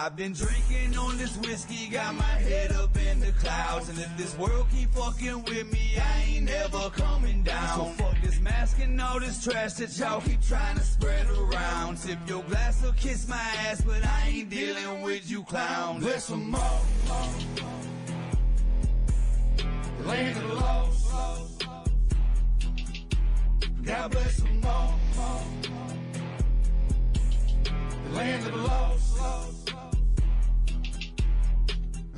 I've been drinking on this whiskey, got my head up in the clouds. And if this world keep fucking with me, I ain't never coming down. So fuck this mask and all this trash that y'all keep trying to spread around. Tip your glass or kiss my ass, but I ain't dealing with you clowns. Bless them all. Land of the lost. God bless them all. Land of the lost.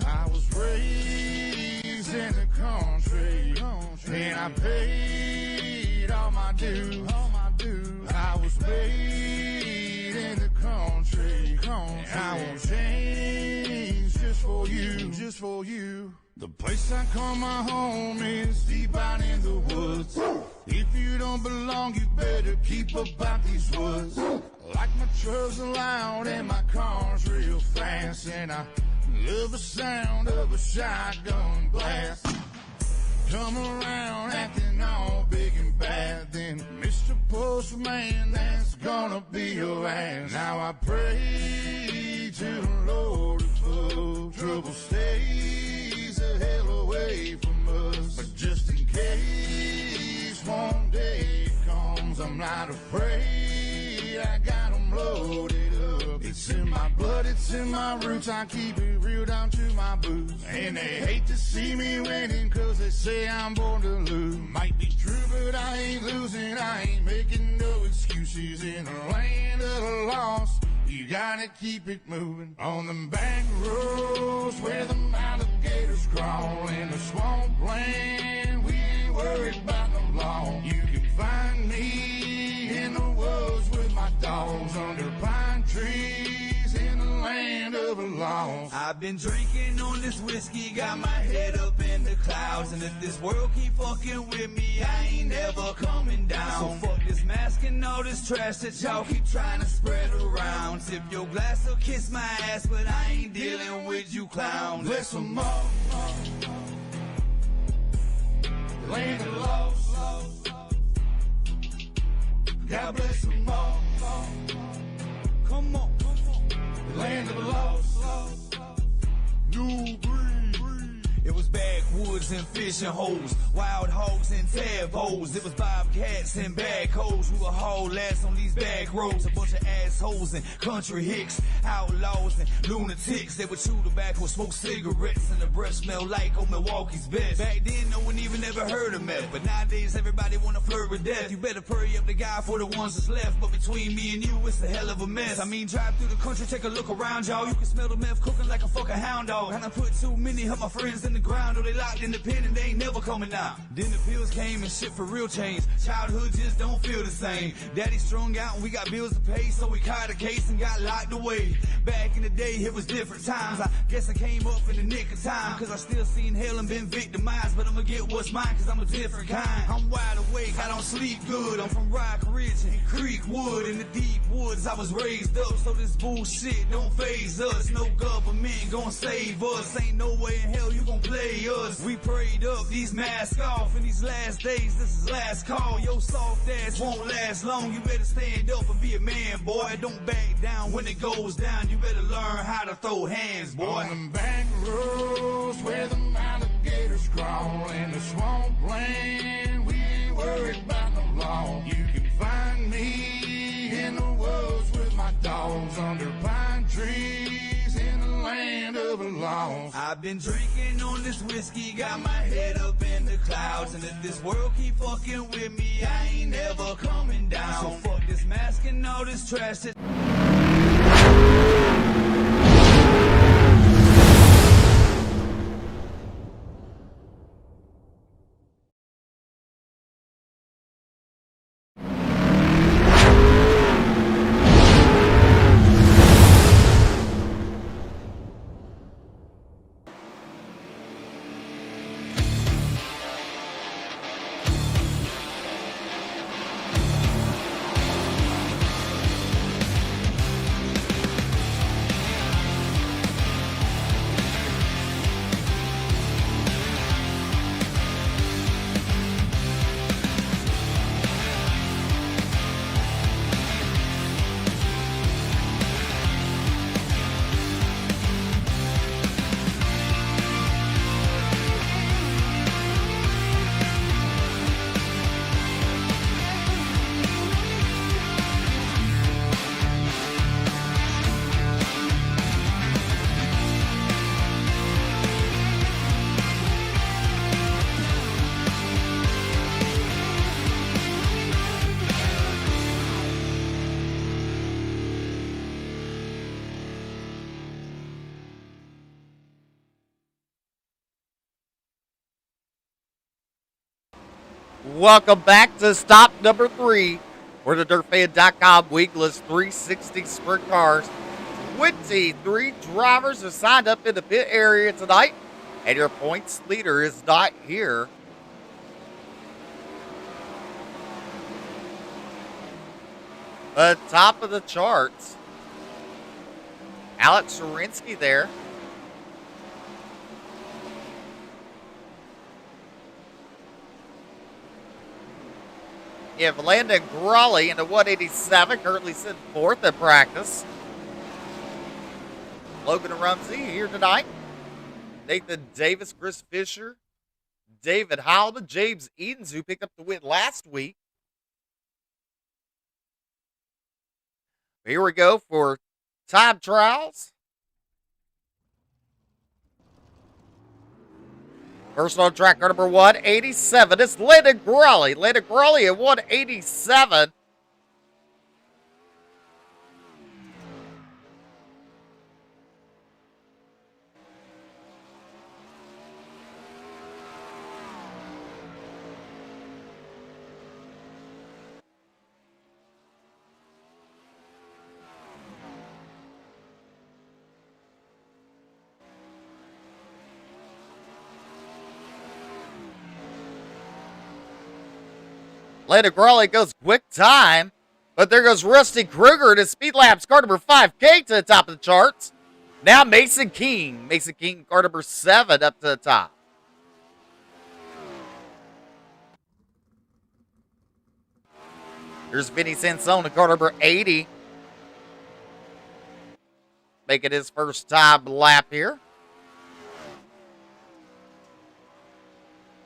I was raised in the country, and I paid all my dues. I was made in the country, and I won't change just for you. The place I call my home is deep out in the woods. If you don't belong, you better keep about these woods. Like my trucks are loud and my car's real fast, and I love the sound of a shotgun blast. Come around acting all big and bad, then Mr. Postman, that's gonna be your ass. Now I pray to the Lord if trouble stays a hell away from us. But just in case one day it comes, I'm not afraid, I got 'em loaded up. It's in my blood, it's in my roots, I keep it real down to my boots. And they hate to see me winning, cause they say I'm born to lose. Might be true, but I ain't losing, I ain't making no excuses. In the land of the lost, you gotta keep it moving. On them back roads where the alligators crawl, in the swampland, we ain't worried about no law. You can find me in the woods with my dogs, under pine trees in the land of the lost. I've been drinking on this whiskey, got my head up in the clouds. And if this world keep fucking with me, I ain't never coming down. So fuck this mask and all this trash that y'all keep trying to spread around. Tip your glass or kiss my ass, but I ain't dealing with you clowns. Bless them all. Land of the lost. God bless them all. Come on. Land of the lost. New breed. It was backwoods and fishing holes, wild hogs and tadpoles. It was bobcats and backhoes. We were haul ass on these back roads. A bunch of assholes and country hicks, outlaws and lunatics. They would chew tobacco, smoke cigarettes, and the breath smelled like old Milwaukee's best. Back then, no one even ever heard of meth, but nowadays everybody wanna flirt with death. You better hurry up the guy for the ones that's left. But between me and you, it's a hell of a mess. I mean, drive through the country, take a look around, y'all. You can smell the meth cooking like a fucking hound dog. And I put too many of my friends in the ground, or they locked in the pen and they ain't never coming out. Then the pills came and shit for real changed. Childhood just don't feel the same. Daddy strung out and we got bills to pay, so we caught a case and got locked away. Back in the day, it was different times. I guess I came up in the nick of time, cause I still seen hell and been victimized. But I'ma get what's mine, cause I'm a different kind. I'm wide awake, I don't sleep good. I'm from Rock Ridge and Creekwood. In the deep woods, I was raised up, so this bullshit don't faze us. No government gon' save us. Ain't no way in hell you gon' play us. We prayed up, these masks off. In these last days, this is last call. Your soft ass won't last long. You better stand up and be a man, boy. Don't back down when it goes down. You better learn how to throw hands, boy. On them back roads where the alligators crawl, in the swampland, we ain't worried about no law. You can find me in the woods with my dogs, under pine trees in the land of the lost. I've been drinking on this whiskey, got my head up in the clouds. And if this world keep fucking with me, I ain't never coming down. So fuck this mask and all this trash that Welcome back to stop number 3. We're the DirtFan.com Wingless 360 Sprint Cars. 23 drivers are signed up in the pit area tonight, and your points leader is not here. But top of the charts, Alex Zorinsky there. You have Landon Grawley in the 187, currently sitting 4th in practice. Logan Rumsey here tonight. Nathan Davis, Chris Fisher, David Howland, James Edens, who picked up the win last week. Here we go for time trials. First on track, car number 187. It's Landon Grawley. Landon Grawley at 187. Landon Grawley goes quick time, but there goes Rusty Kruger in his Speed Labs car number 5K to the top of the charts. Now Mason King. Mason King, car number 7 up to the top. Here's Vinny Sansone in car number 80. Making his first time lap here.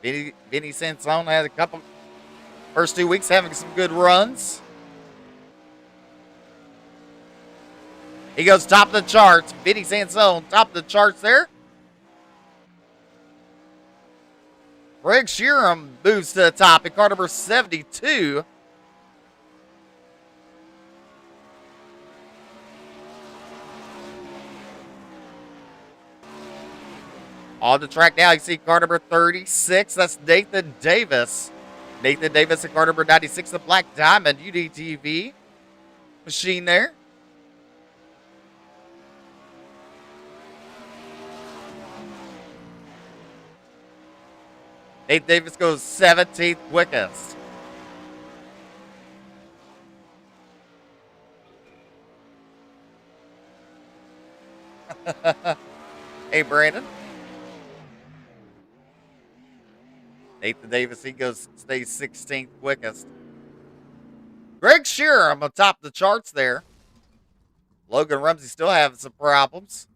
Vinny Sansone had a couple first 2 weeks having some good runs. He goes top of the charts. Vinny Sansone, top of the charts there. Greg Sheeran moves to the top in car number 72. On the track now, you see car number 36. That's Nathan Davis. Nathan Davis in car number 96, the Black Diamond UDTV machine there. Nathan Davis goes 17th quickest. Hey, Brandon. Nathan Davis, he stays 16th quickest. Greg Sheeran on top of the charts there. Logan Rumsey still having some problems.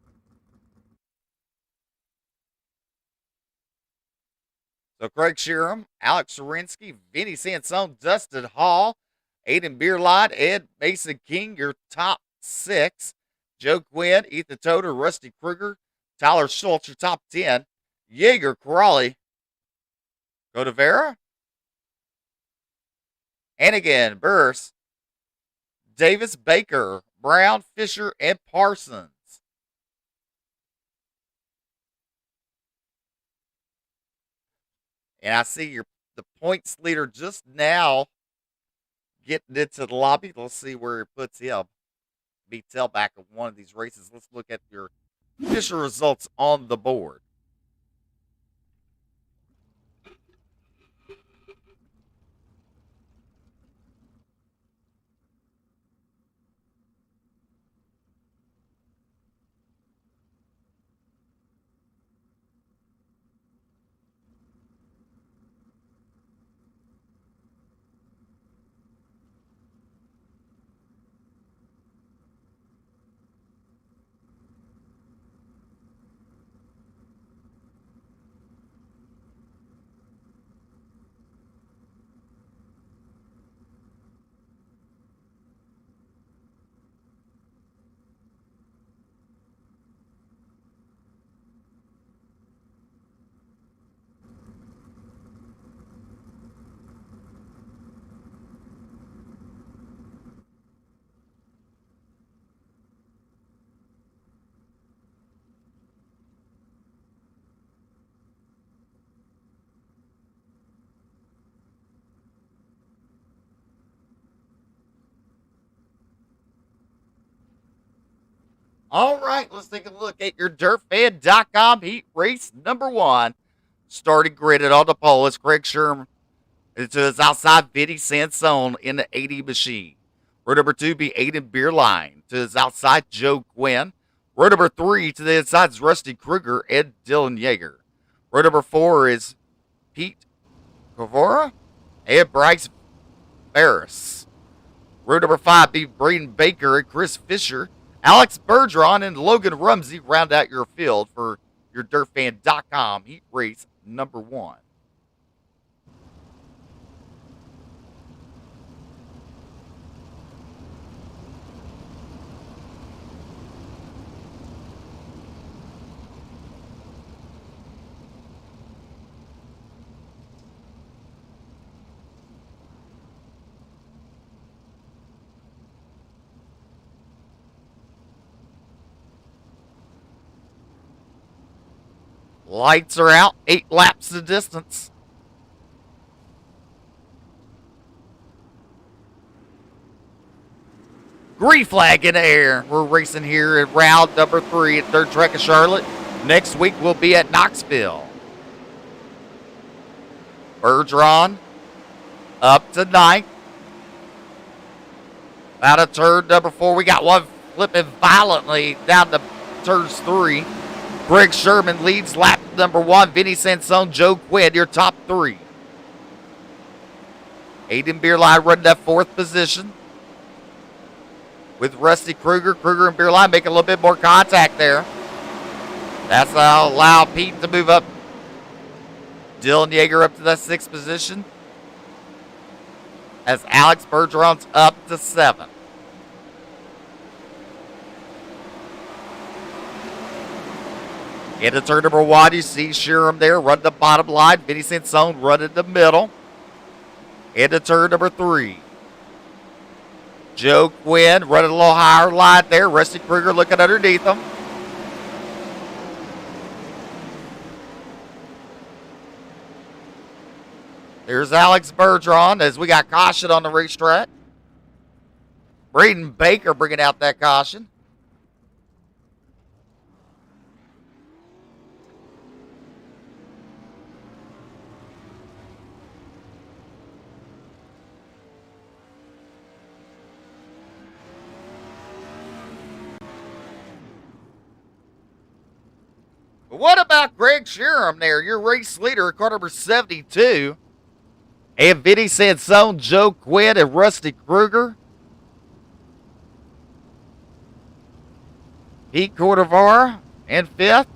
So Craig Sheeran, Alex Zorinsky, Vinny Sansone, Dustin Hall, Aiden Beerlot, Ed Mason King, your top 6. Joe Quinn, Ethan Toder, Rusty Kruger, Tyler Schultz, your top 10. Yeager Crawley, Godavera, Hannigan, Burris, Davis, Baker, Brown, Fisher, and Parsons. And I see the points leader just now getting into the lobby. Let's see where he puts him. Be tailback of one of these races. Let's look at your official results on the board. All right, let's take a look at your DirtFan.com heat race number 1. Starting gridded on the pole is Craig Sherman. To his outside, Vinny Sansone in the 80 machine. Row number 2 be Aiden Beerline. To his outside, Joe Quinn. Row number 3 to the inside is Rusty Kruger and Dylan Yeager. Row number 4 is Pete Cavora and Bryce Barris. Row number 5 be Braden Baker and Chris Fisher. Alex Bergeron and Logan Rumsey round out your field for your DirtFan.com heat race number 1. Lights are out, 8 laps the distance. Green flag in the air. We're racing here at round number 3 at Third Track of Charlotte. Next week we'll be at Knoxville. Bergeron up to 9th. Out of turn number 4, we got one flipping violently down to turns 3. Greg Sherman leads lap number 1. Vinny Sansone, Joe Quinn, your top 3. Aiden Beerline running that 4th position with Rusty Kruger. Kruger and Beerline making a little bit more contact there. That's how allow Pete to move up. Dylan Yeager up to that 6th position as Alex Bergeron's up to 7th. Into turn number 1, you see Sherman there, run the bottom line. Vinny Sansone running the middle. Into turn number 3. Joe Quinn running a little higher line there. Rusty Kruger looking underneath him. There's Alex Bergeron as we got caution on the racetrack. Braden Baker bringing out that caution. What about Greg Sherman there, your race leader, car number 72? And Vinny Sansone, Joe Quinn, and Rusty Kruger. Pete Cordovara in 5th.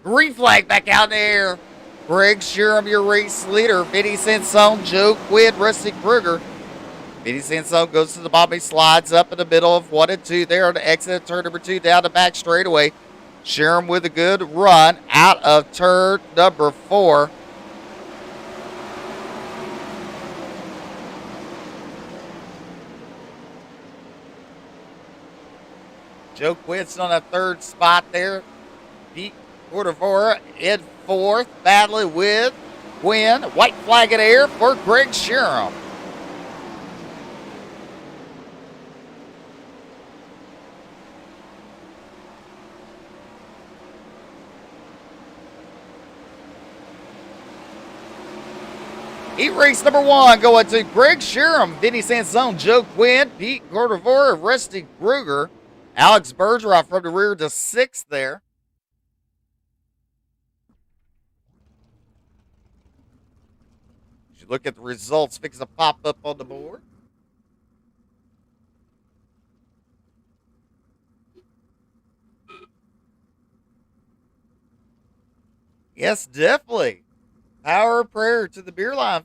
Green flag back out there. Greg Sherman, your race leader. Vinny Sansone, Joe Quinn, Rusty Kruger. Vinny Sansone goes to the bottom. He slides up in the middle of 1 and 2 there on the exit of turn number 2 down the back straightaway. Sherman with a good run out of turn number 4. Joe Quinn's on that 3rd spot there. Pete Cordovara in 4th, battling with Quinn. White flag in air for Greg Sherman. Heat race number 1 going to Greg Sheeran, Vinny Sansone, Joe Quinn, Pete Cordovora, Rusty Kruger, Alex Bergeron from the rear to 6th there. As you look at the results, fix a pop up on the board. Yes, definitely. Power of prayer to the beer line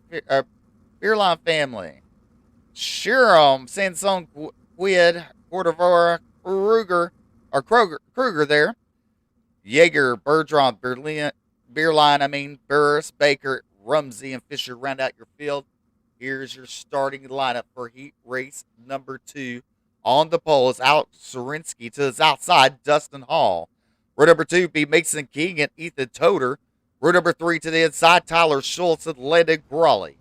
family. Sheeran, Sansone, Quid, Cordovora, Kruger there. Yeager, Bergeron, Beerline, Burris, Baker, Rumsey, and Fisher round out your field. Here's your starting lineup for heat race number 2. On the pole is Alex Sorinsky. To his outside, Dustin Hall. Row number 2 be Mason King and Ethan Toder. Row number 3 to the inside, Tyler Schultz and Landon Crawley.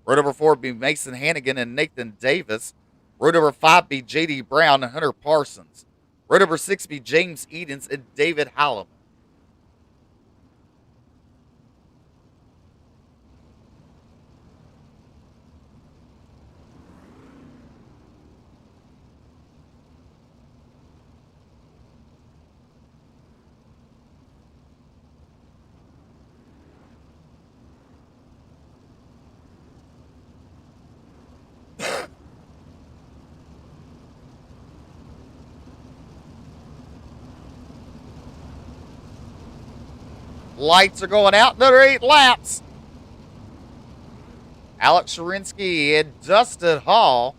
Row number 4 be Mason Hannigan and Nathan Davis. Row number 5 be J.D. Brown and Hunter Parsons. Row number 6 be James Edens and David Hallam. Lights are going out. Another 8 laps. Alex Sorinsky and Dustin Hall.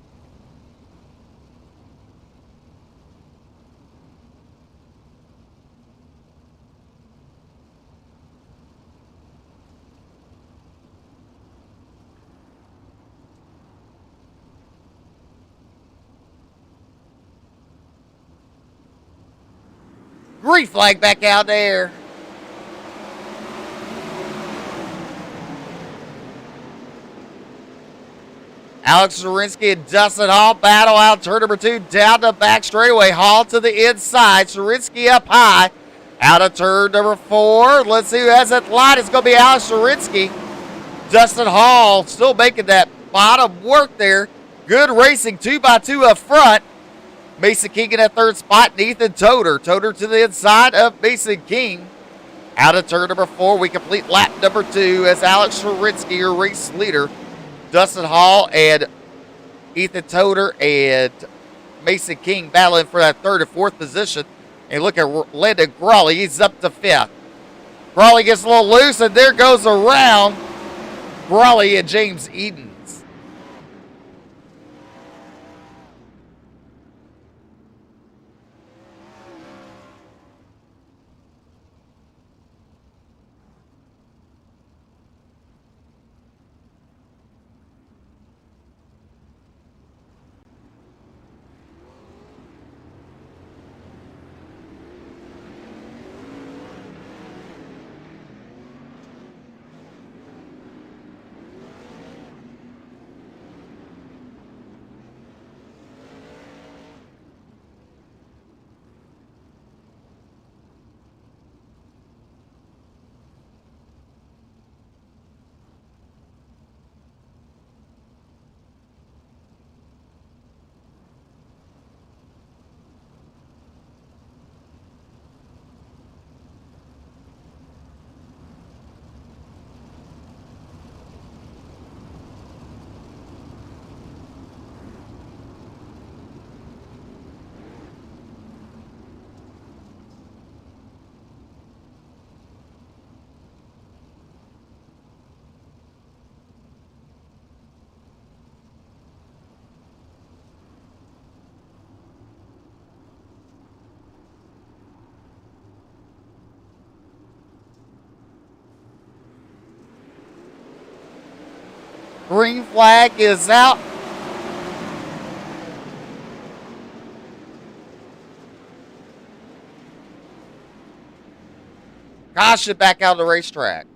Green flag back out there. Alex Sorinsky and Dustin Hall battle out turn number 2 down the back straightaway. Hall to the inside. Sorinsky up high. Out of turn number 4. Let's see who has that line. It's going to be Alex Sorinsky. Dustin Hall still making that bottom work there. Good racing 2x2 up front. Mason King in that 3rd spot. And Ethan Toder. Toder to the inside of Mason King. Out of turn number 4. We complete lap number 2 as Alex Sorinsky, your race leader. Dustin Hall and Ethan Toder and Mason King battling for that 3rd and 4th position. And look at Landon Crawley. He's up to 5th. Crawley gets a little loose, and there goes around Crawley and James Edens. Green flag is out. Caution back out of the racetrack.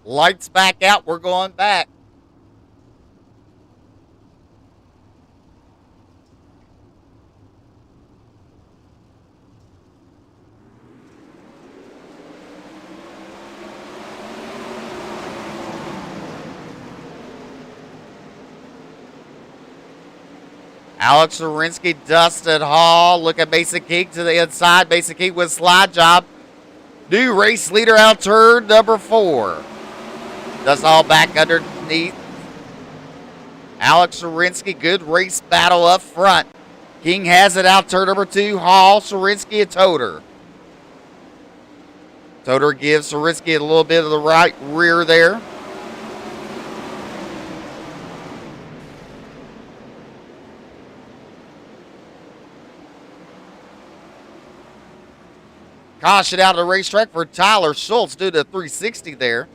Lights back out. We're going back. Alex Zarinsky, Dustin Hall. Look at Mason King to the inside. Mason King with slide job. New race leader out turn number 4. Dustin Hall back underneath. Alex Zarinsky, good race battle up front. King has it out turn number 2. Hall, Zarinsky, and Toter. Toter gives Zarinsky a little bit of the right rear there. Caution out of the racetrack for Tyler Schultz due to 360 there.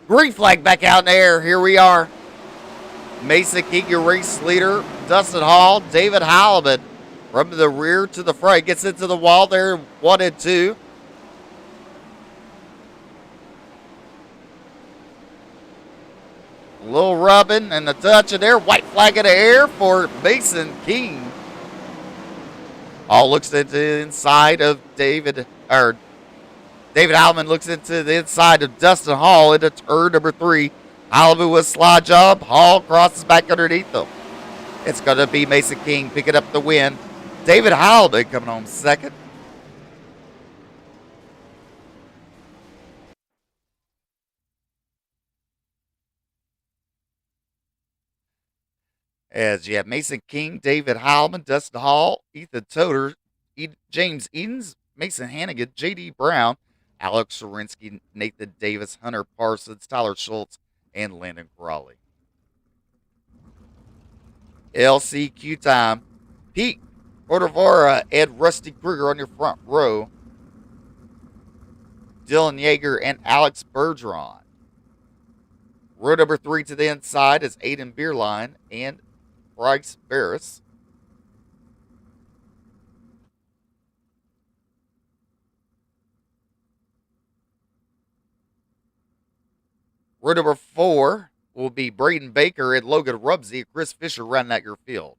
Green flag back out in the air. Here we are. Mason King, your race leader. Dustin Hall, David Halibut from the rear to the front. Gets into the wall there, 1 and 2. A little rubbing and a touch in there. White flag in the air for Mason King. Hall looks into the inside of David Halibut looks into the inside of Dustin Hall into turn number 3. Halibut with slide job. Hall crosses back underneath them. It's going to be Mason King picking up the win. David Halibut coming home second. As you have Mason King, David Halibut, Dustin Hall, Ethan Toter, James Edens, Mason Hannigan, J.D. Brown, Alex Zarinsky, Nathan Davis, Hunter Parsons, Tyler Schultz, and Landon Crawley. LCQ time. Pete Cordovera, Ed Rusty Kruger on your front row. Dylan Yeager and Alex Bergeron. Row number 3 to the inside is Aiden Beerline and Bryce Barris. Row number 4 will be Braden Baker and Logan Rubsey. Chris Fisher running out your field.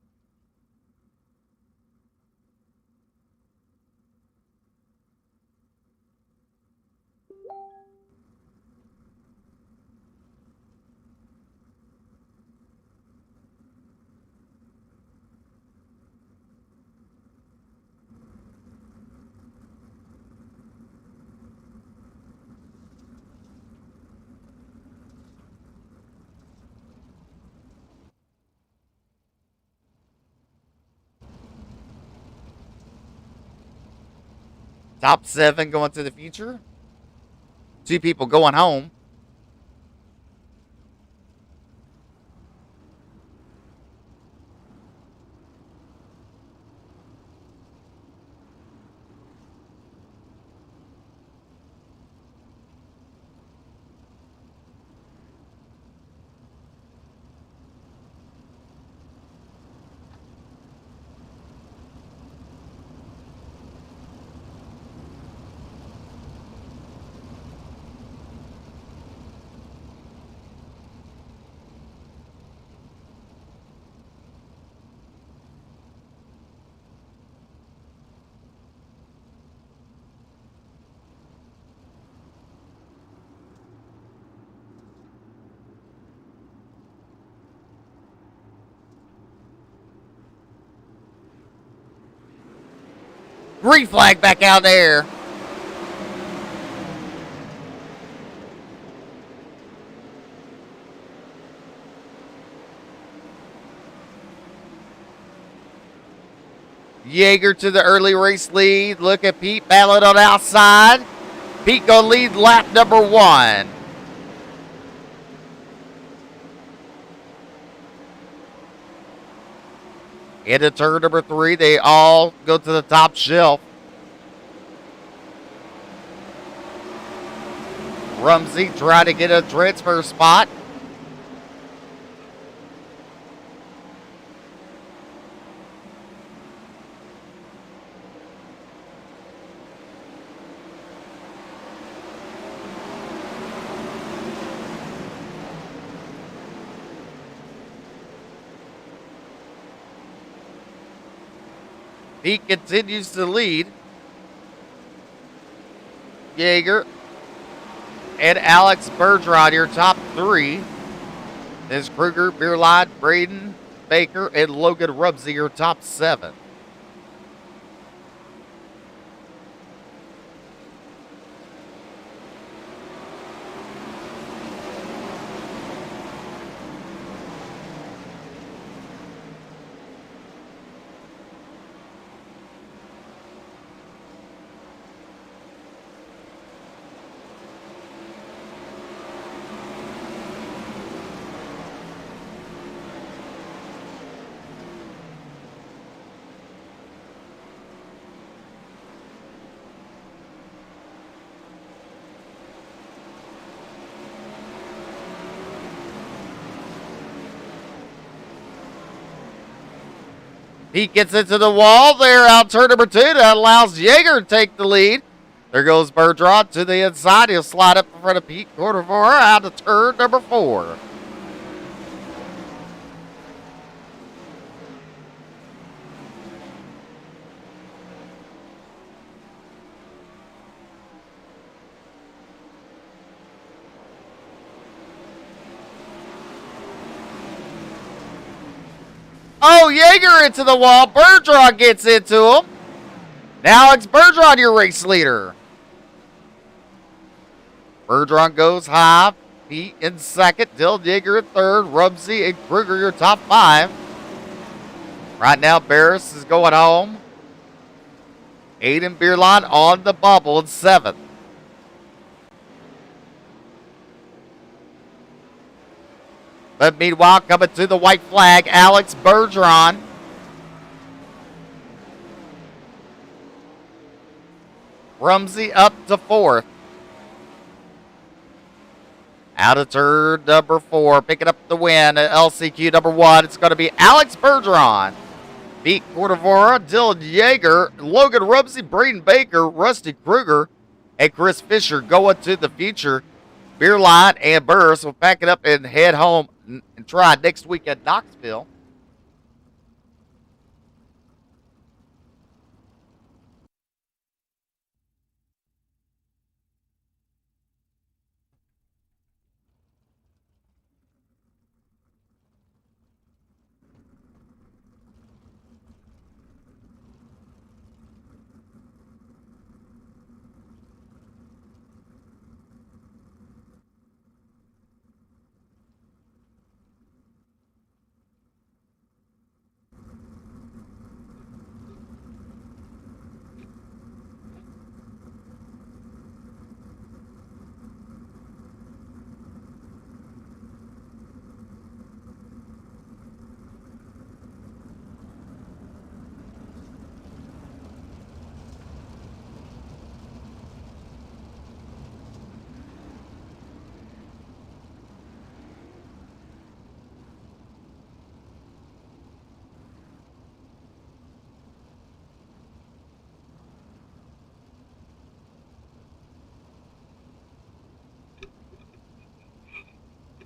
Top 7 going to the future. 2 people going home. Green flag back out there. Yeager to the early race lead. Look at Pete battling on outside. Pete gonna lead lap number 1. Into turn number 3, they all go to the top shelf. Rumsey trying to get a transfer spot. He continues to lead. Yeager and Alex Bergeron, your top 3. There's Kruger, Beerline, Braden, Baker, and Logan Rumsey, your top 7. He gets into the wall there out turn number 2. That allows Yeager to take the lead. There goes Bergeron to the inside. He'll slide up in front of Pete Quartervore out of turn number 4. Oh, Yeager into the wall. Bergeron gets into him. Now it's Bergeron, your race leader. Bergeron goes high. Pete in second. Dylan Yeager in third. Rumsey and Kruger, your top 5. Right now, Barris is going home. Aiden Beerline on the bubble in 7th. But meanwhile, coming to the white flag, Alex Bergeron. Rumsey up to 4th. Out of turn number 4, picking up the win at LCQ number 1. It's going to be Alex Bergeron. Pete Quartervora, Dylan Yeager, Logan Rumsey, Braden Baker, Rusty Kruger, and Chris Fisher going to the future. Beerline and Burris will pack it up and head home and try next week at Knoxville.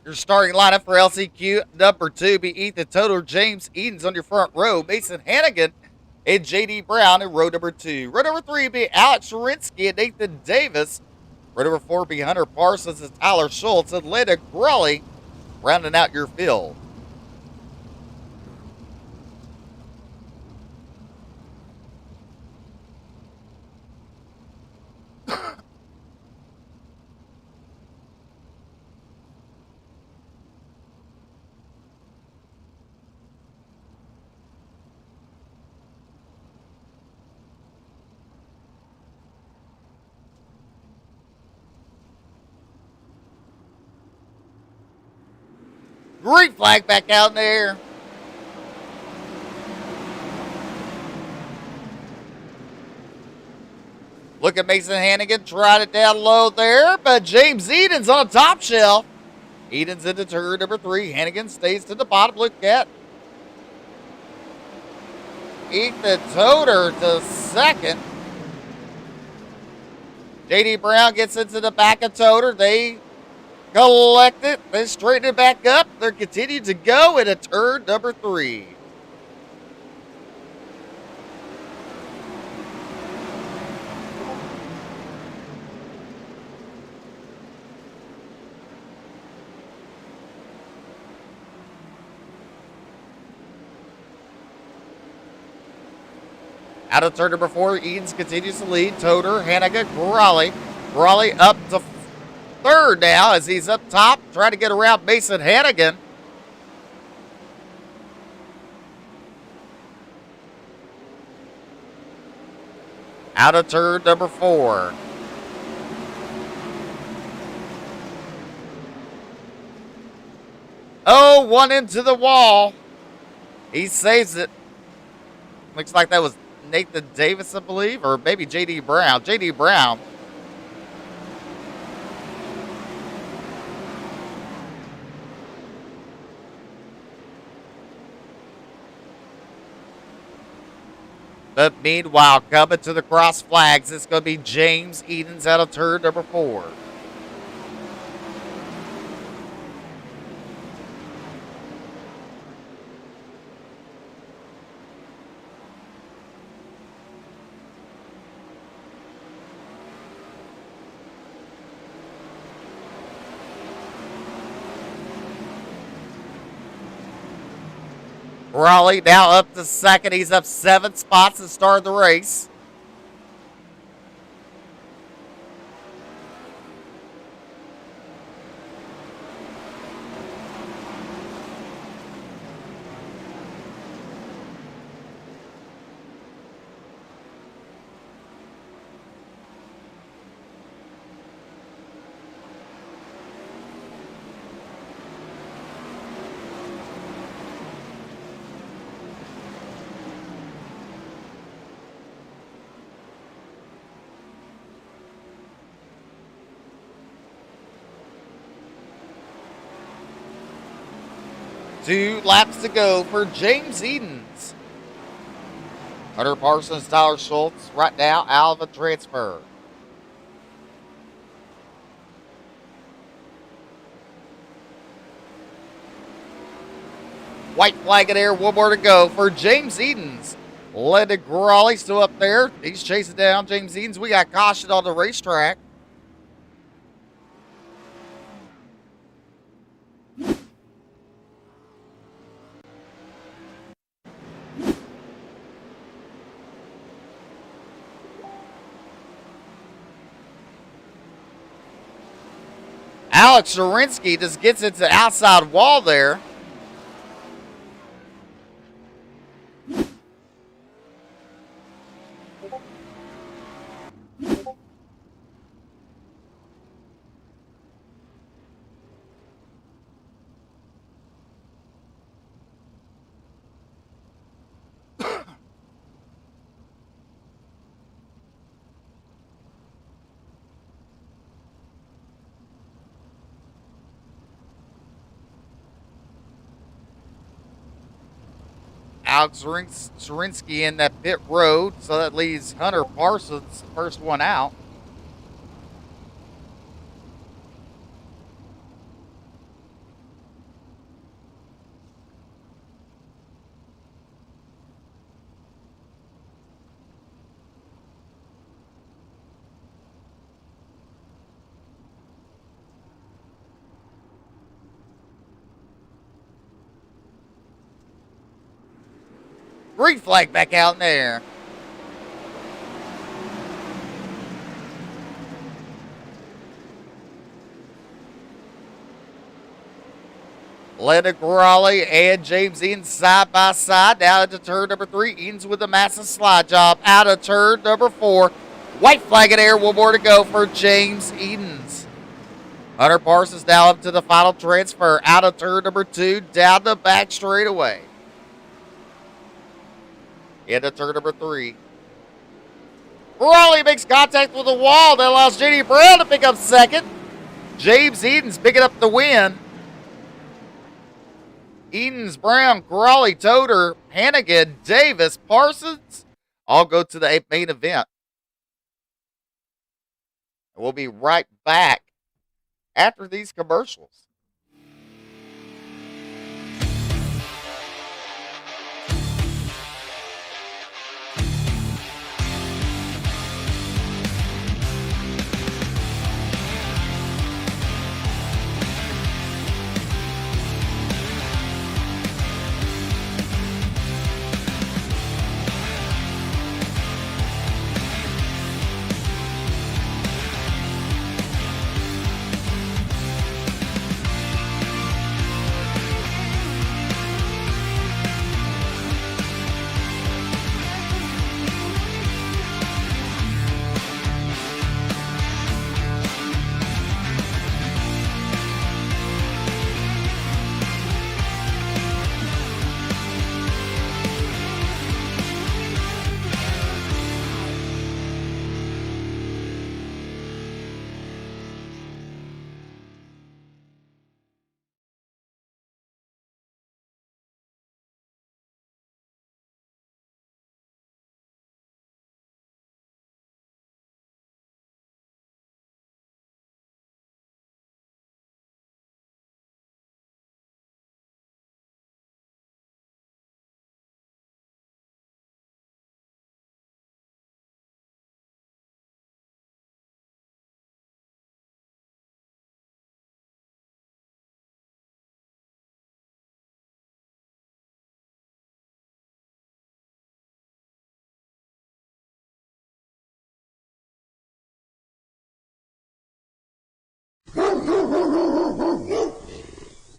Your starting lineup for LCQ number 2 be Ethan Toder, James Edens on your front row, Mason Hannigan, and J.D. Brown in row number 2. Row number 3 be Alex Sharinsky and Nathan Davis. Row number 4 be Hunter Parsons and Tyler Schultz and Linda Grelly rounding out your field. Green flag back out in there. Look at Mason Hannigan, tried it down low there, but James Eden's on the top shelf. Eden's into turn number 3. Hannigan stays to the bottom. Look at Ethan Toter to second. J.D. Brown gets into the back of Toter. They collect it. They straighten it back up. They're continuing to go into turn number 3. Out of turn number 4, Edens continues to lead. Toter, Hannigan, Crawley. Crawley up to third now as he's up top, trying to get around Mason Hannigan. Out of turn number 4. Oh, one into the wall. He saves it. Looks like that was Nathan Davis, I believe, or maybe J.D. Brown. J.D. Brown. But meanwhile, coming to the cross flags, it's going to be James Edens out of turn number 4. Raleigh now up to second. He's up 7 spots to start the race. Two laps to go for James Edens. Hunter Parsons, Tyler Schultz right now out of a transfer. White flag in air, one more to go for James Edens. Landon Crawley still up there. He's chasing down James Edens. We got caution on the racetrack. Alex Zarinsky just gets into the outside wall there. Alex Zarinsky in that pit road, so that leaves Hunter Parsons, first one out. Green flag back out in there. Landon Crawley and James Edens side by side. Now into turn number 3. Edens with a massive slide job. Out of turn number 4. White flag in air. One more to go for James Edens. Hunter Parsons now up to the final transfer out of turn number 2, down the back straightaway. Into turn number 3. Raleigh makes contact with the wall. That allows J.D. Brown to pick up second. James Eden's picking up the win. Edens, Brown, Crawley, Toter, Hannigan, Davis, Parsons all go to the main event. We'll be right back after these commercials.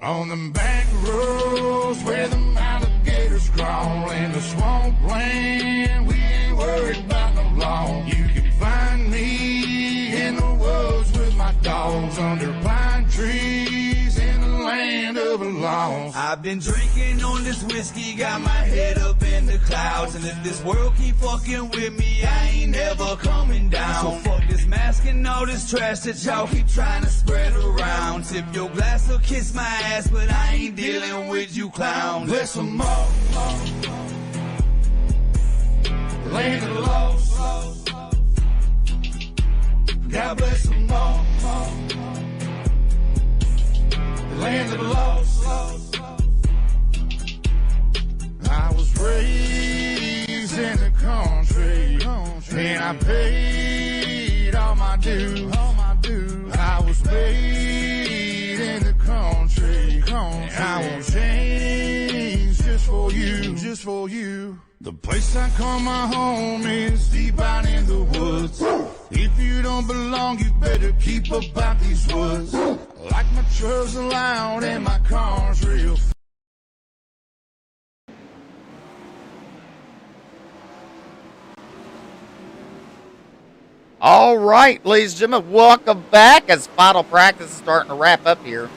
On the back roads where the alligators crawl in the swampland, we ain't worried about no law. You can find me in the woods with my dogs under pine trees in the land of the lost. I've been drinking on this whiskey, got my head up in the clouds, and if this world keep fucking with me, I ain't never coming down. So fuck this mask and all this trash that y'all keep trying to spread around. Tip your glass or kiss my ass, but I ain't dealing with you clowns. Bless them all, land of the lost. God bless them all, land of the lost. I was raised in the country, and I paid all my dues. I was made in the country, and I won't change just for you. The place I call my home is deep out in the woods. If you don't belong, you better keep up out these woods. Like my truck's loud and my car's real. All right, ladies and gentlemen, welcome back as final practice is starting to wrap up here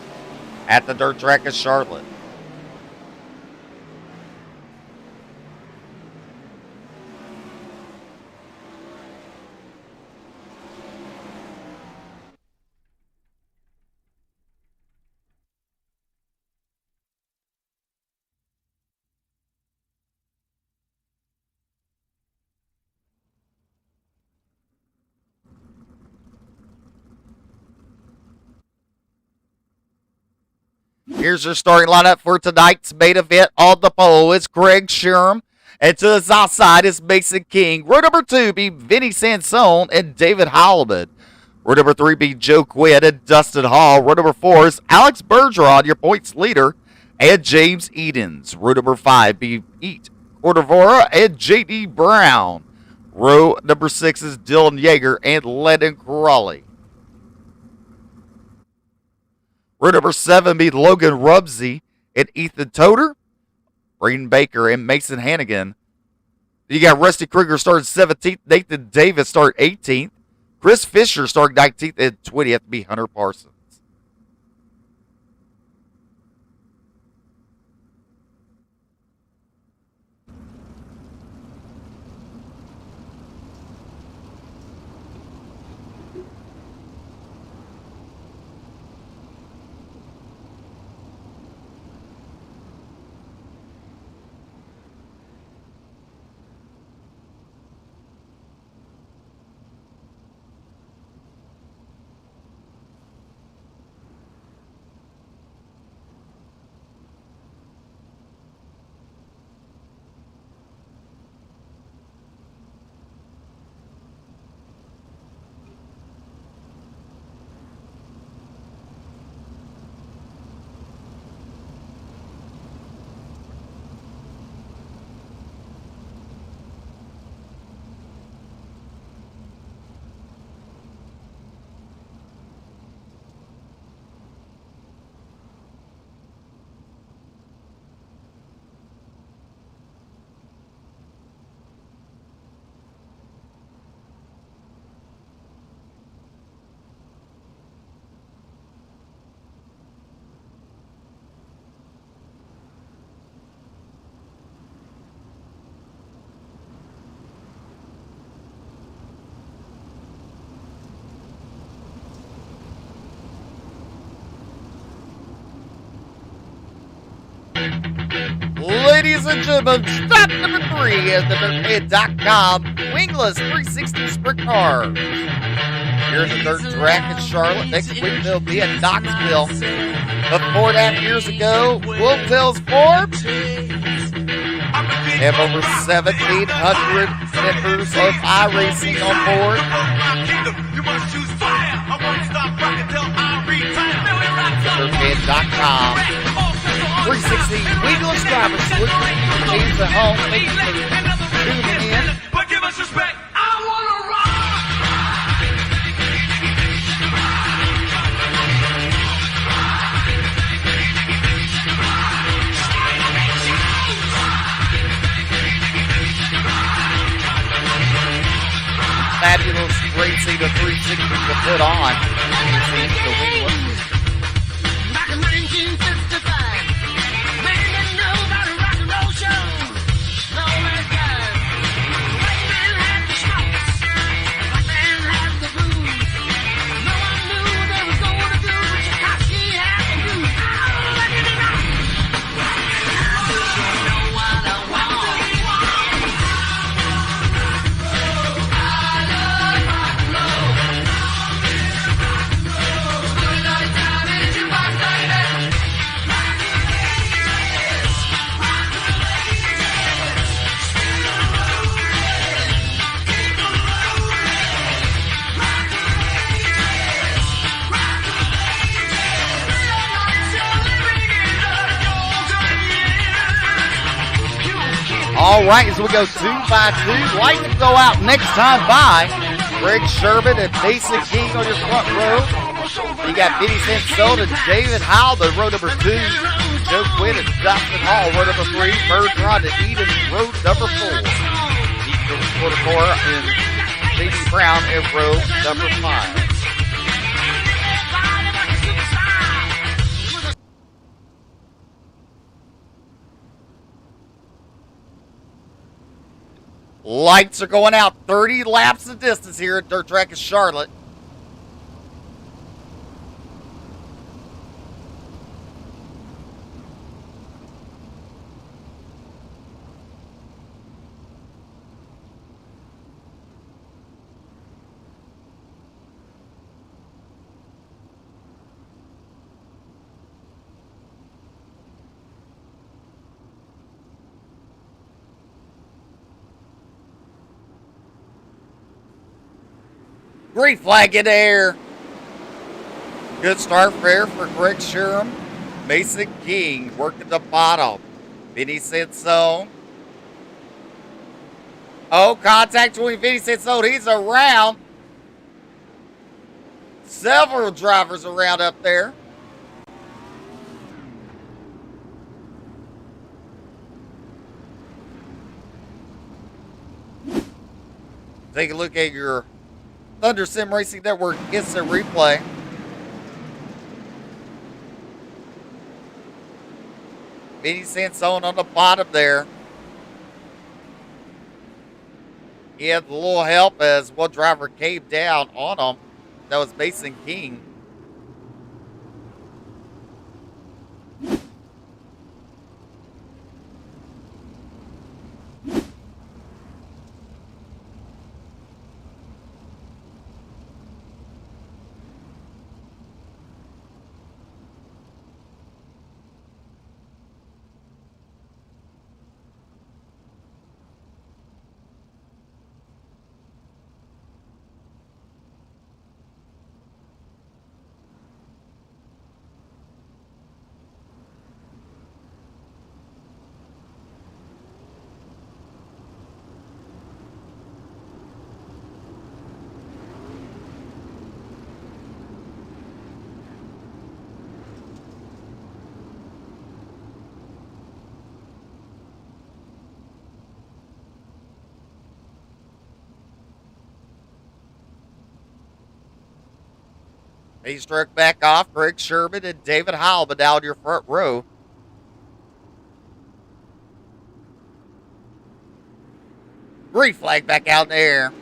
at the dirt track of Charlotte. Here's your starting lineup for tonight's main event on the pole. It's Greg Sherm. And to the south side is Mason King. Row number 2 be Vinny Sansone and David Holloman. Row number 3 be Joe Quinn and Dustin Hall. Row number 4 is Alex Bergeron, your points leader, and James Edens. Row number 5 be Eat Cordovora and J.D. Brown. Row number 6 is Dylan Yeager and Lennon Crawley. Row number 7 be Logan Rubsey and Ethan Toter. Braden Baker and Mason Hannigan. You got Rusty Krieger starting 17th. Nathan Davis start 18th. Chris Fisher starting 19th. And 20th be Hunter Parsons. ladies and gentlemen, stop number 3 is the dirtbed.com Wingless 360 Sprint Car. Here in the dirt track in Charlotte. Next week they'll be at Knoxville. But 4.5 years ago, WOTEL's formed. Have over 1,700 members of iRacing on board. Dirtbed.com 360 Wingless drivers solution for teams at home. Thank you for tuning in. But give us respect. I wanna rock. Fabulous racing to 360 to put on. The Wingless. Back in 1955, man didn't know about a rock and roll show. No less guys. White man had the schmaltz, white man had the blues. No one knew they was gonna do what Tchaikovsky had to do. Oh, let me know. You know what I want. All right, so we go 2 by 2. Like to go out next time by Greg Sherman and Mason King on your front row. You got Vinny Sansone and David Howell, the row number 2. Joe Quinn and Dustin Hall, row number 3. Bertrand and Eden, row number 4. Ethan Porticor and J.D. Brown in row number 5. Lights are going out. 30 laps of distance here at Dirt Track in Charlotte. Green flag in the air. Good start there for Greg Sherman. Mason King working the bottom. Vinny Sansone. Oh, contact between Vinny Sansone. He's around. Several drivers around up there. Take a look at your Thunder Sim Racing Network instant replay. Vinny Sansone on the bottom there. He had a little help as one driver came down on him. That was Mason King. He struck back off Greg Sherman and David Howell, but down your front row. Green flag back out in the air.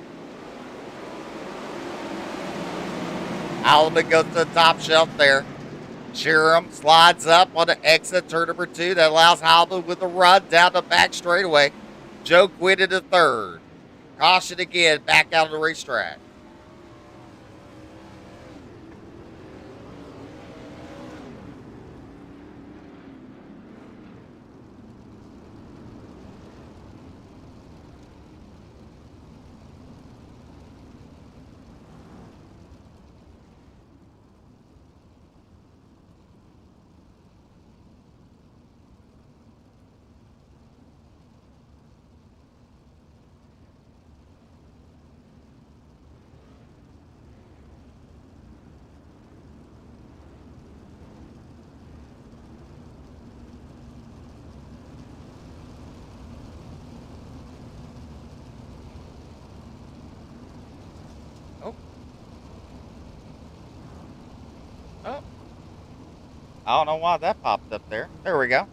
Alabama goes to the top shelf there. Sheeran slides up on the exit turn number 2. That allows Halbin with a run down the back straightaway. Joe Quinn into third. Caution again, back out of the racetrack. Oh. Oh. I don't know why that popped up there. There we go.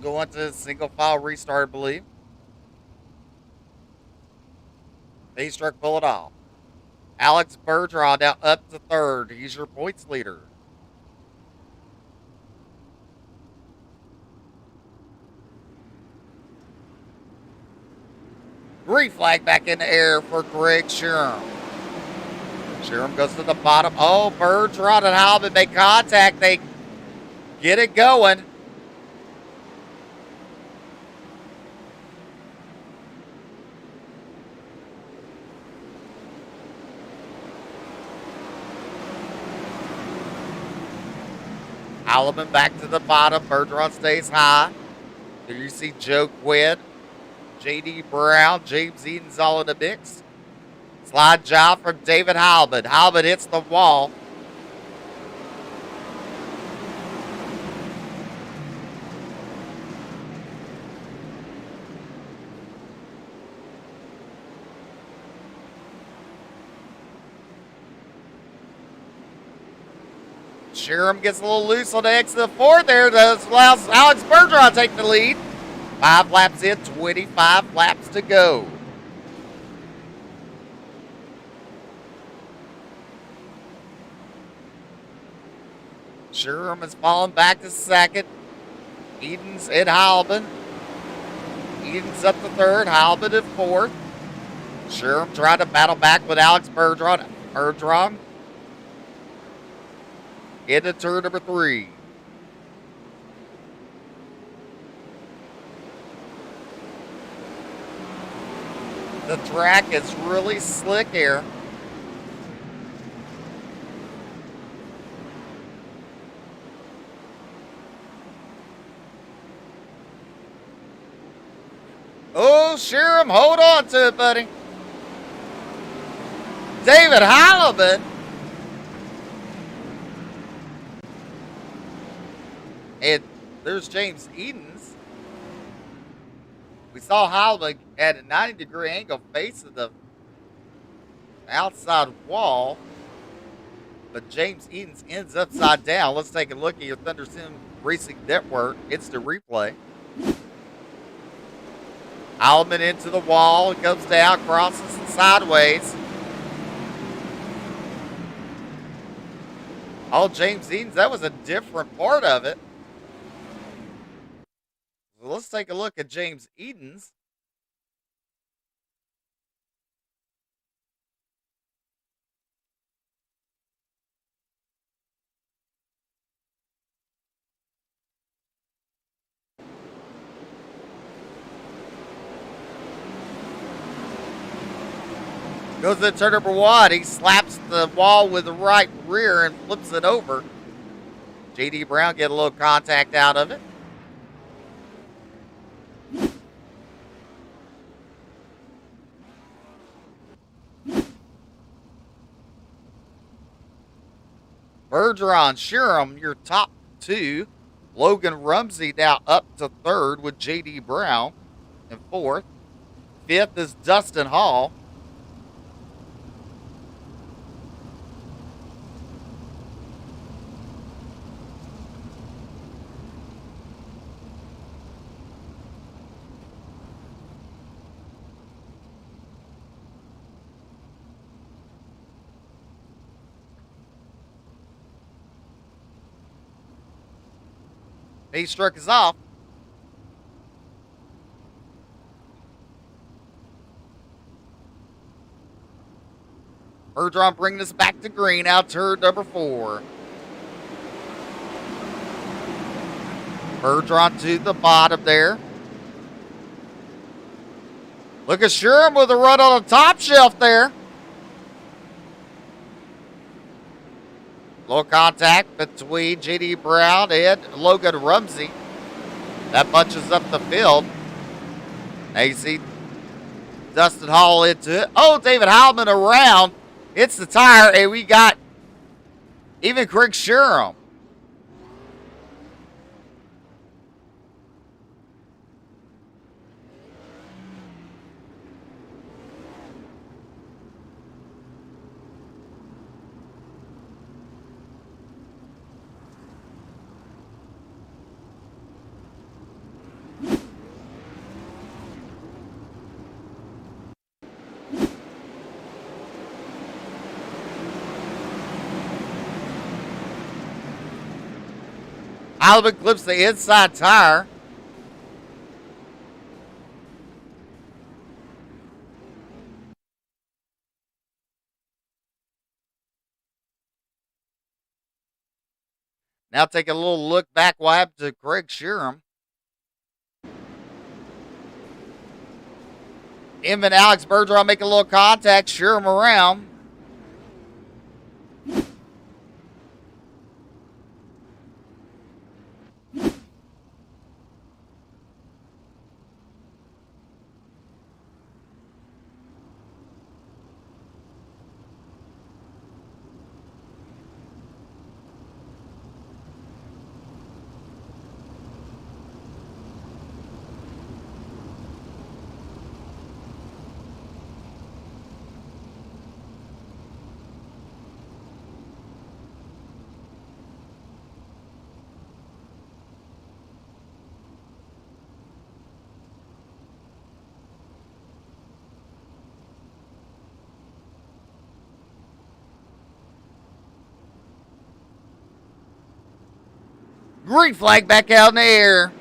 Going to single file restart, I believe. Base truck pull it off. Alex Bergeron now up to third. He's your points leader. Green flag back in the air for Greg Sheeran. Sheeran goes to the bottom. Oh, Bergeron and Halbin make contact. They get it going. Halbin back to the bottom. Bergeron stays high. Here you see Joe Quinn, J.D. Brown, James Eden's all in the mix. Slide job from David Halbin. Halbin hits the wall. Sheeran gets a little loose on the exit of the fourth there. That allows Alex Bergeron to take the lead. 5 laps in, 25 laps to go. Sheeran is falling back to second. Eden's at Halbin. Eden's up to third. Halbin at fourth. Sheeran trying to battle back with Alex Bergeron. Bergeron into turn number 3. The track is really slick here. Oh, Sheeran, hold on to it, buddy. David Halbin. And there's James Eden's. We saw Halbin at a 90-degree angle facing the outside wall. But James Eden's ends upside down. Let's take a look at your Thunder Sim Racing Network instant replay. Halbin into the wall. It goes down, crosses sideways. Oh, James Eden's, that was a different part of it. So let's take a look at James Eden's. Goes to turn number 1. He slaps the wall with the right rear and flips it over. J.D. Brown get a little contact out of it. Bergeron, Sherham, your top two. Logan Rumsey now up to third with J.D. Brown in fourth. Fifth is Dustin Hall. Pace truck is off. Bergeron bringing us back to green out turn number 4. Bergeron to the bottom there. Look at Sherham with a run on the top shelf there. Low contact between J.D. Brown and Logan Rumsey. That bunches up the field. Now you see Dustin Hall into it. Oh, David Heilman around. Hits the tire, and we got even Craig Sherham. Heilman clips the inside tire. Now take a little look back what happened to Craig Sherham. Him and Alex Bergeron make a little contact, Sherham around. Green flag back out in the air.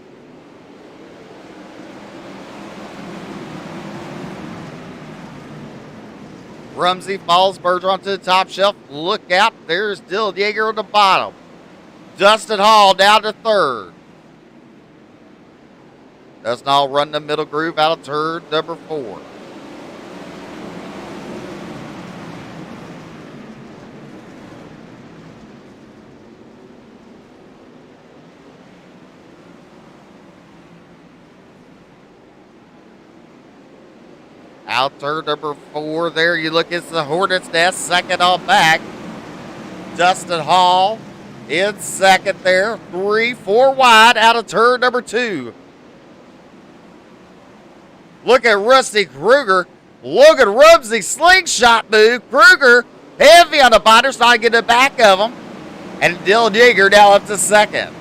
Rumsey falls, Bergeron to the top shelf. Look out, there's Dylan Yeager on the bottom. Dustin Hall down to third. Dustin Hall run the middle groove out of turn number 4. Out turn number 4 there. You look, it's the Hornets' Nest, second on back. Dustin Hall in second there. 3-4 wide out of turn number 2. Look at Rusty Kruger. Logan Rumsey slingshot move. Kruger heavy on the binders, not getting the back of him. And Dylan Yeager now up to second.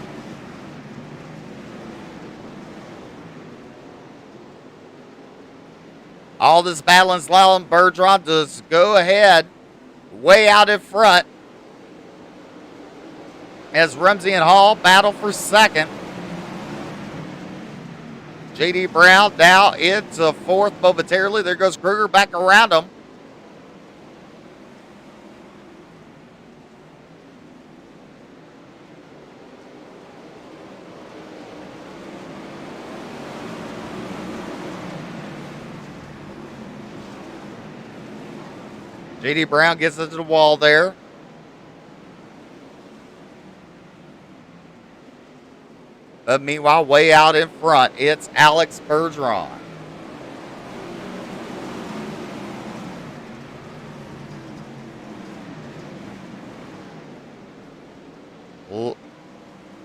All this battle and slalom, Bergeron does go ahead, way out in front. As Rumsey and Hall battle for second. J.D. Brown now into fourth momentarily. There goes Kruger back around him. J.D. Brown gets into the wall there. But meanwhile, way out in front, it's Alex Bergeron.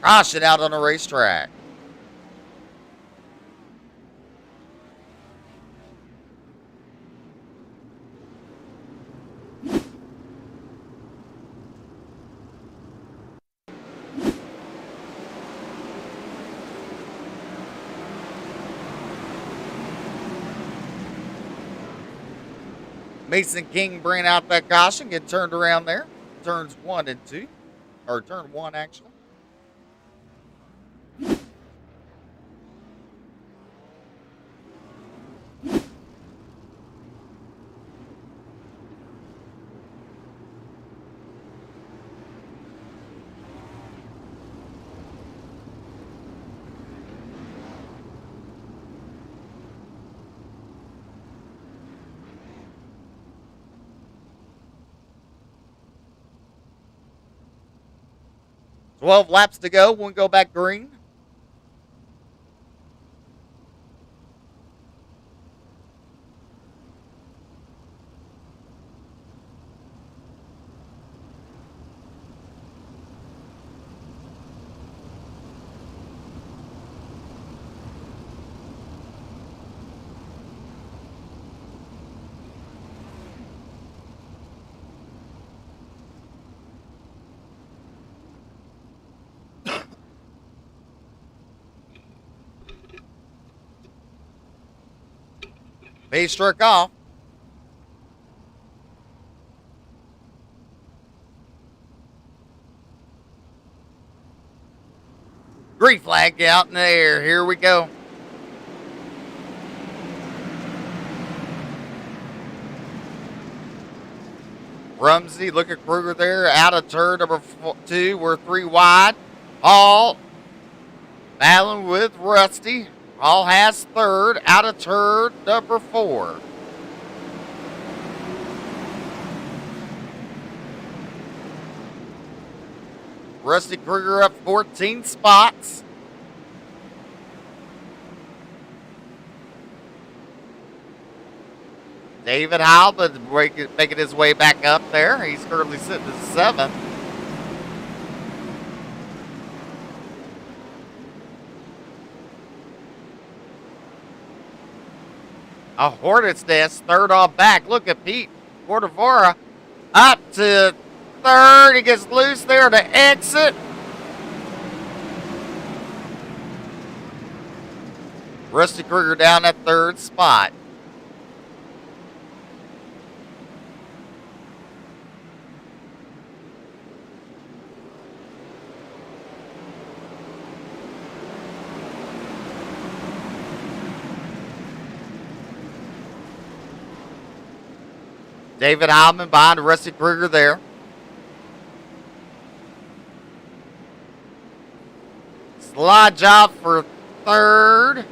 Caution out on the racetrack. Mason King bringing out that caution, get turned around there. Turns 1 and 2, or turn 1 actually. Twelve laps to go. One go back green. He struck off. Green flag out in the air. Here we go. Rumsey, look at Kruger there. Out of turn number 2. We're 3 wide. Hall battling with Rusty. Hall has 3rd. Out of turn number 4. Rusty Kruger up 14 spots. David Halbin making his way back up there. He's currently sitting at 7th. A Hornet's Nest, 3rd on back. Look at Pete Cordovera up to 3rd. He gets loose there to exit. Rusty Kruger down at 3rd spot. David Heilman behind Rusty Kruger there. Slide job for 3rd.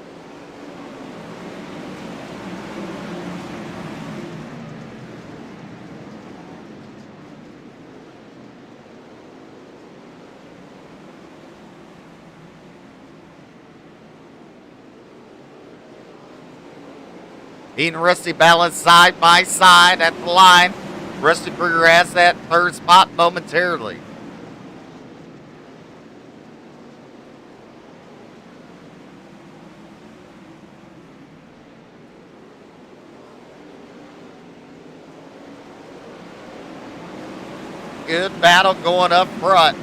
He and Rusty balance side by side at the line. Rusty Kruger has that 3rd spot momentarily. Good battle going up front.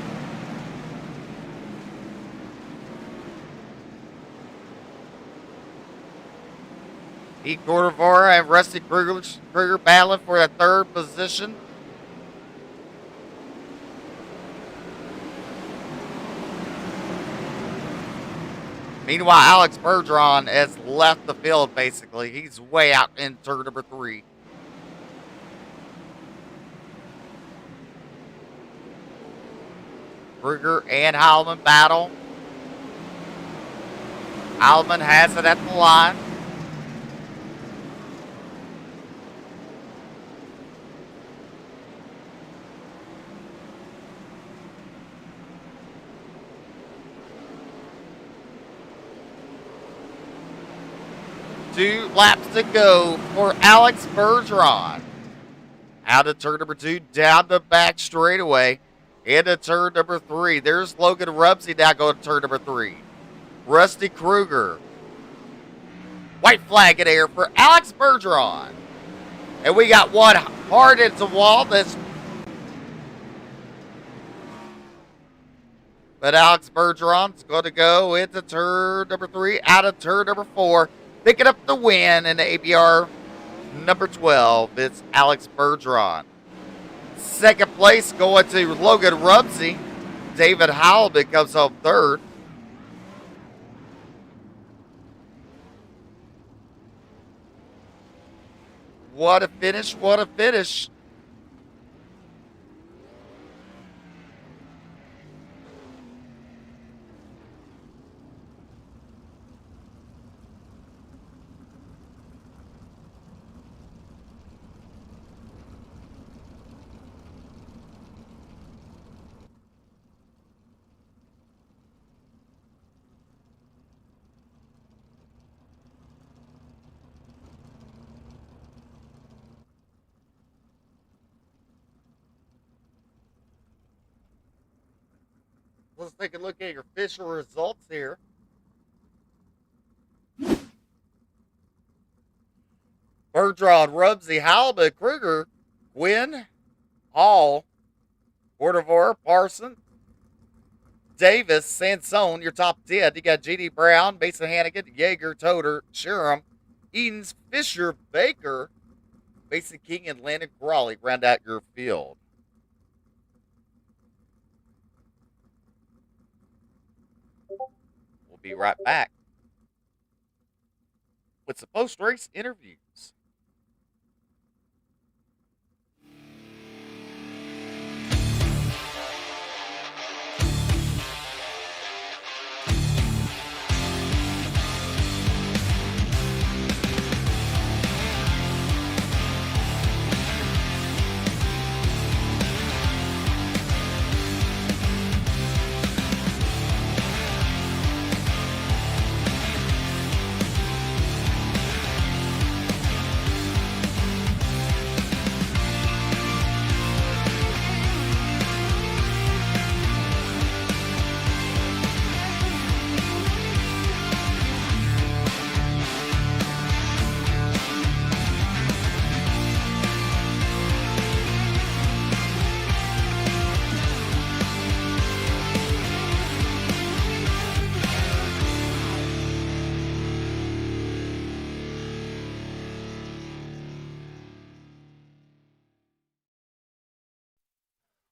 Pete Cordovera and Rusty Kruger battling for the 3rd position. Meanwhile, Alex Bergeron has left the field, basically. He's way out in turn number 3. Kruger and Heilman battle. Heilman has it at the line. Two laps to go for Alex Bergeron. Out of turn number 2, down the back straightaway. Into turn number 3. There's Logan Rumsey now going to turn number 3. Rusty Kruger. White flag in air for Alex Bergeron. And we got one hard into the wall. But Alex Bergeron's going to go into turn number 3, out of turn number 4, picking up the win in the ABR number 12. It's Alex Bergeron. Second place going to Logan Rumsey. David Howell comes home third. What a finish, what a finish. Let's take a look at your official results here. Bergeron, Rumsey, Halbert, Kruger, Gwynn, Hall, Portavor, Parson, Davis, Sansone, your top 10. You got G.D. Brown, Mason Hannigan, Yeager, Toter, Sherham, Edens, Fisher, Baker, Mason King, and Landon Crawley round out your field. We'll be right back with some post-race interviews.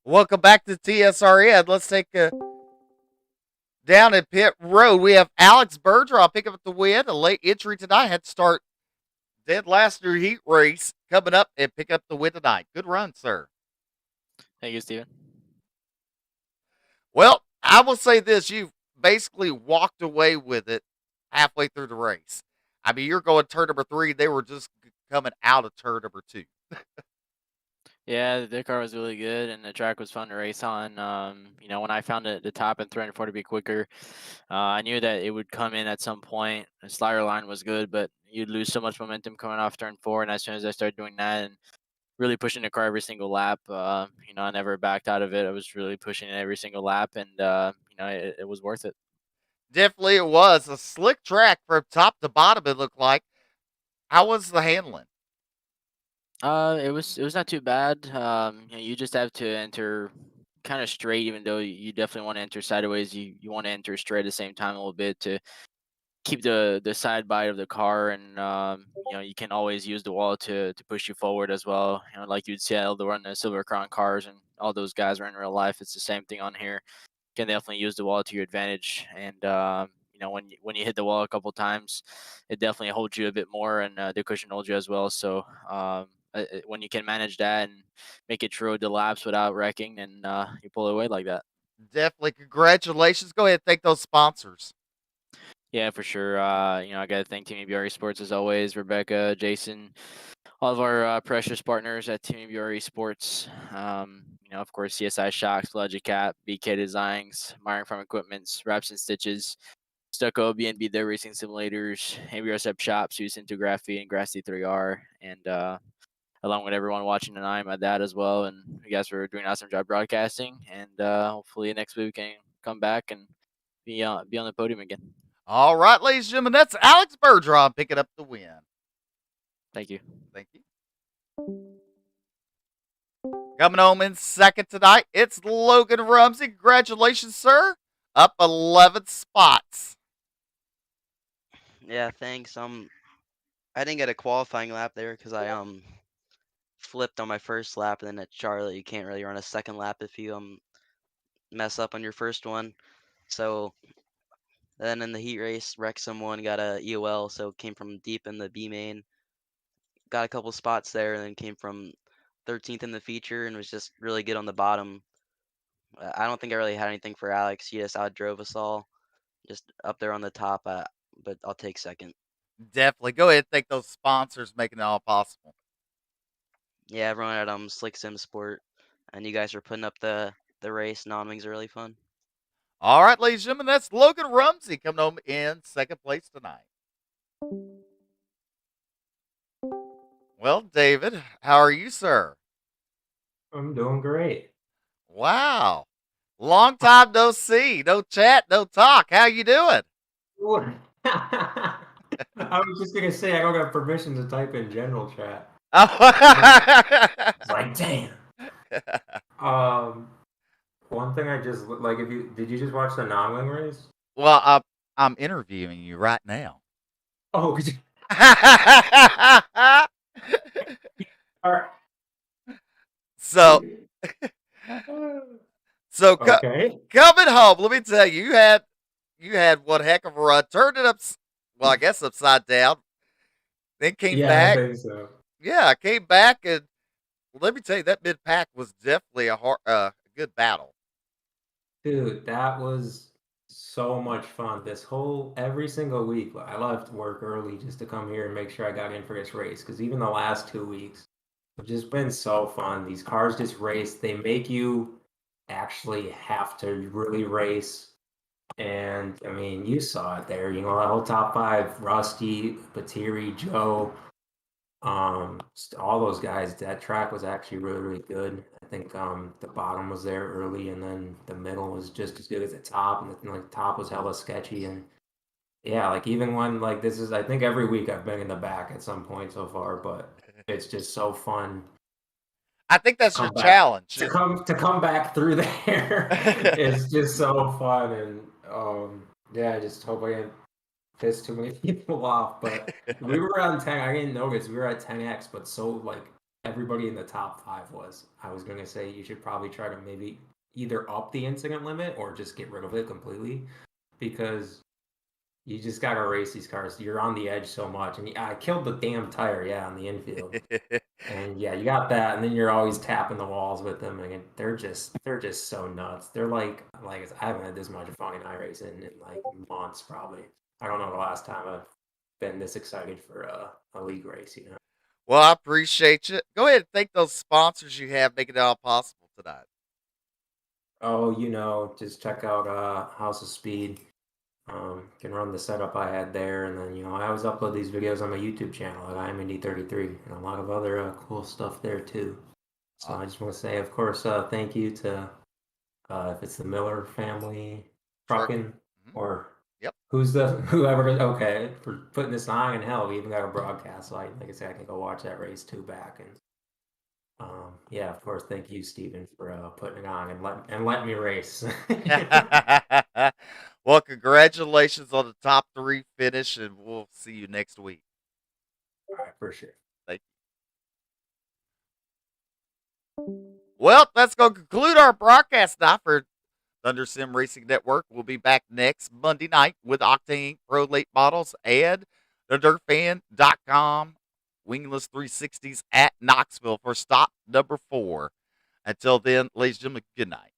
Welcome back to TSRN. Let's take a down at pit road. We have Alex Bergeron picking up the win. A late entry tonight. Had to start dead last year heat race coming up and pick up the win tonight. Good run, sir. Thank you, Steven. Well, I will say this. You basically walked away with it halfway through the race. I mean, you're going turn number 3. They were just coming out of turn number 2. Yeah, the car was really good, and the track was fun to race on. When I found the top and 304 to be quicker, I knew that it would come in at some point. The slider line was good, but you'd lose so much momentum coming off turn 4. And as soon as I started doing that and really pushing the car every single lap, I never backed out of it. I was really pushing it every single lap, and it was worth it. Definitely it was. A slick track from top to bottom, it looked like. How was the handling? It was not too bad. You just have to enter kind of straight, even though you definitely want to enter sideways. You want to enter straight at the same time a little bit to keep the side bite of the car, and you can always use the wall to push you forward as well. Like you'd see how they run the Silver Crown cars and all those guys are in real life. It's the same thing on here. You can definitely use the wall to your advantage, and when you hit the wall a couple times, it definitely holds you a bit more, and the cushion holds you as well. So when you can manage that and make it through the laps without wrecking, and you pull it away like that. Definitely. Congratulations. Go ahead and thank those sponsors. Yeah, for sure. I got to thank Team EBR Sports as always, Rebecca, Jason, all of our precious partners at Team EBR Sports. Of course, CSI Shocks, Logicat, BK Designs, Myron Farm Equipments, Wraps and Stitches, Stucco, BNB Their Racing Simulators, ABR Sep Shops, Use Intography, and Grassy 3R. And along with everyone watching tonight, my dad as well, and you guys for doing an awesome job broadcasting. And hopefully next week we can come back and be on the podium again. All right, ladies and gentlemen, that's Alex Bergeron picking up the win. Thank you. Thank you. Coming home in second tonight, it's Logan Rumsey. Congratulations, sir. Up 11 spots. Yeah, thanks. I didn't get a qualifying lap there because I flipped on my first lap, and then at Charlotte you can't really run a second lap if you mess up on your first one. So then in the heat race, wrecked someone, got a EOL, so came from deep in the B main, got a couple spots there, and then came from 13th in the feature and was just really good on the bottom. I don't think I really had anything for Alex. He just outdrove us all, just up there on the top. But I'll take second. Definitely. Go ahead and thank those sponsors making it all possible. Yeah, everyone at Slick Sim Sport, and you guys are putting up the race. Non-wings are really fun. All right, ladies and gentlemen, that's Logan Rumsey coming home in second place tonight. Well, David, how are you, sir? I'm doing great. Wow. Long time no see. No chat, no talk. How you doing? I was just gonna say I don't have permission to type in general chat. It's like, damn. One thing I just like, if you did you just watch the non-wing race? Well, I'm interviewing you right now. Oh, could you, all right. so Okay. coming home, let me tell you, you had one heck of a run. Turned it up, well, I guess upside down. Then came Yeah, back. I think so. Yeah, I came back, and let me tell you, that mid pack was definitely a good battle. Dude, that was so much fun. Every single week, I left work early just to come here and make sure I got in for this race. Because even the last 2 weeks have just been so fun. These cars just race. They make you actually have to really race. And I mean, you saw it there. The whole top five: Rusty, Patiri, Joe, all those guys. That track was actually really, really good. I think the bottom was there early, and then the middle was just as good as the top, and the top was hella sketchy. And yeah, like even when this is, I think every week I've been in the back at some point so far, but it's just so fun. I think that's your challenge. To come back through there is just so fun, and yeah, I just hope I didn't piss too many people off. But we were on 10. I didn't notice we were at 10x, but so everybody in the top 5 was. I was gonna say you should probably try to maybe either up the incident limit or just get rid of it completely, because you just gotta race these cars. You're on the edge so much, and I killed the damn tire, on the infield. And yeah, you got that, and then you're always tapping the walls with them, and they're just so nuts. They're like I haven't had this much fun in iRacing in like months, probably. I don't know the last time I've been this excited for a league race. Well, I appreciate you. Go ahead and thank those sponsors you have making it all possible tonight. Oh, just check out House of Speed. Can run the setup I had there, and then I always upload these videos on my YouTube channel at IMND33, and a lot of other cool stuff there too. So I just want to say, of course, thank you to if it's the Miller family trucking, or yep, whoever. Okay, for putting this on, and hell, we even got a broadcast. So like I said, I can go watch that race too back, and yeah, of course, thank you, Steven, for putting it on and let me race. Well, congratulations on the top 3 finish, and we'll see you next week. All right, for sure. Thank you. Well, that's going to conclude our broadcast now for Thunder Sim Racing Network. We'll be back next Monday night with Octane Pro Late Models and the DirtFan.com Wingless 360s at Knoxville for stop number 4. Until then, ladies and gentlemen, good night.